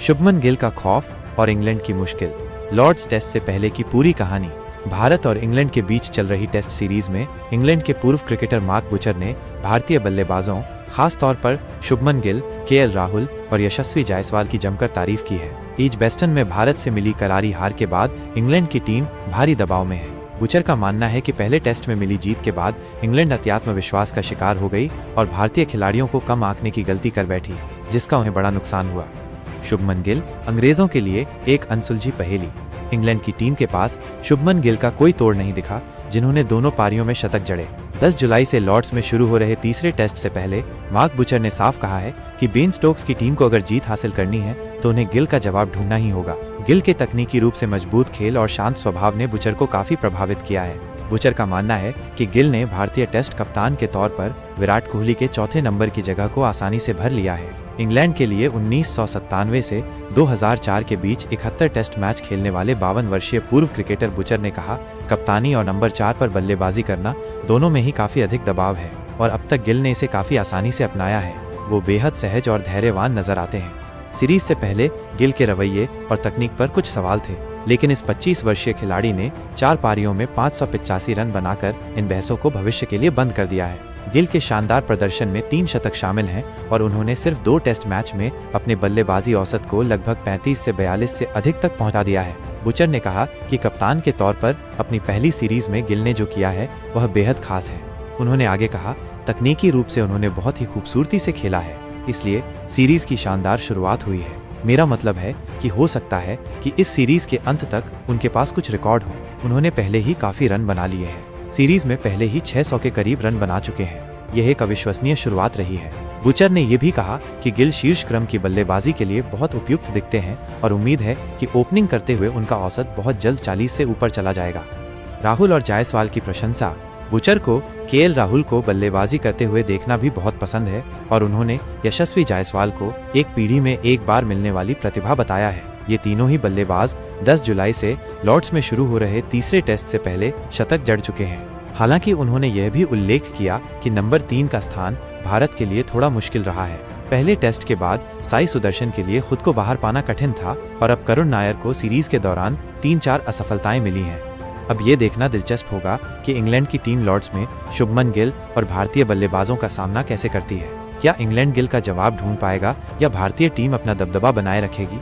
शुभमन गिल का खौफ और इंग्लैंड की मुश्किल। लॉर्ड्स टेस्ट से पहले की पूरी कहानी। भारत और इंग्लैंड के बीच चल रही टेस्ट सीरीज में इंग्लैंड के पूर्व क्रिकेटर मार्क बुचर ने भारतीय बल्लेबाजों, खास तौर पर शुभमन गिल, केएल राहुल और यशस्वी जायसवाल की जमकर तारीफ की है। एजबेस्टन में भारत से मिली करारी हार के बाद इंग्लैंड की टीम भारी दबाव में है। बुचर का मानना है कि पहले टेस्ट में मिली जीत के बाद इंग्लैंड अत्यात्मविश्वास का शिकार हो गई और भारतीय खिलाड़ियों को कम आंकने की गलती कर बैठी, जिसका उन्हें बड़ा नुकसान हुआ। शुभमन गिल अंग्रेजों के लिए एक अनसुलझी पहेली। इंग्लैंड की टीम के पास शुभमन गिल का कोई तोड़ नहीं दिखा, जिन्होंने दोनों पारियों में शतक जड़े। 10 जुलाई से लॉर्ड्स में शुरू हो रहे तीसरे टेस्ट से पहले मार्क बुचर ने साफ कहा है कि बेन स्टोक्स की टीम को अगर जीत हासिल करनी है तो उन्हें गिल का जवाब ढूंढना ही होगा। गिल के तकनीकी रूप से मजबूत खेल और शांत स्वभाव ने बुचर को काफी प्रभावित किया है। बुचर का मानना है कि गिल ने भारतीय टेस्ट कप्तान के तौर पर विराट कोहली के चौथे नंबर की जगह को आसानी से भर लिया है। इंग्लैंड के लिए 1997 से 2004 के बीच 71 टेस्ट मैच खेलने वाले 52 वर्षीय पूर्व क्रिकेटर बुचर ने कहा, कप्तानी और नंबर 4 पर बल्लेबाजी करना दोनों में ही काफी अधिक दबाव है और अब तक गिल ने इसे काफी आसानी से अपनाया है। वो बेहद सहज और धैर्यवान नजर आते हैं। सीरीज से पहले गिल के रवैये और तकनीक पर कुछ सवाल थे, लेकिन इस 25 वर्षीय खिलाड़ी ने 4 पारियों में 585 रन बनाकर इन बहसों को भविष्य के लिए बंद कर दिया है। गिल के शानदार प्रदर्शन में 3 शतक शामिल हैं और उन्होंने सिर्फ 2 टेस्ट मैच में अपने बल्लेबाजी औसत को लगभग 35 से 42 से अधिक तक पहुंचा दिया है। बुचर ने कहा कि कप्तान के तौर पर अपनी पहली सीरीज में गिल ने जो किया है वह बेहद खास है। उन्होंने आगे कहा, तकनीकी रूप से उन्होंने बहुत ही खूबसूरती से खेला है, इसलिए सीरीज की शानदार शुरुआत हुई है। मेरा मतलब है कि हो सकता है कि इस सीरीज के अंत तक उनके पास कुछ रिकॉर्ड हो। उन्होंने पहले ही काफी रन बना लिए हैं। सीरीज में पहले ही 600 के करीब रन बना चुके हैं। यह एक अविश्वसनीय शुरुआत रही है। बुचर ने यह भी कहा कि गिल शीर्ष क्रम की बल्लेबाजी के लिए बहुत उपयुक्त दिखते हैं और उम्मीद है कि ओपनिंग करते हुए उनका औसत बहुत जल्द 40 से ऊपर चला जाएगा। राहुल और जायसवाल की प्रशंसा। बुचर को केएल राहुल को बल्लेबाजी करते हुए देखना भी बहुत पसंद है और उन्होंने यशस्वी जायसवाल को एक पीढ़ी में एक बार मिलने वाली प्रतिभा बताया है। ये तीनों ही बल्लेबाज 10 जुलाई से लॉर्ड्स में शुरू हो रहे तीसरे टेस्ट से पहले शतक जड़ चुके हैं। हालांकि उन्होंने यह भी उल्लेख किया कि नंबर 3 का स्थान भारत के लिए थोड़ा मुश्किल रहा है। पहले टेस्ट के बाद साई सुदर्शन के लिए खुद को बाहर पाना कठिन था और अब करुण नायर को सीरीज के दौरान 3-4 असफलताएं मिली हैं। अब ये देखना दिलचस्प होगा कि इंग्लैंड की टीम लॉर्ड्स में शुभमन गिल और भारतीय बल्लेबाजों का सामना कैसे करती है। क्या इंग्लैंड गिल का जवाब ढूंढ पाएगा या भारतीय टीम अपना दबदबा बनाए रखेगी?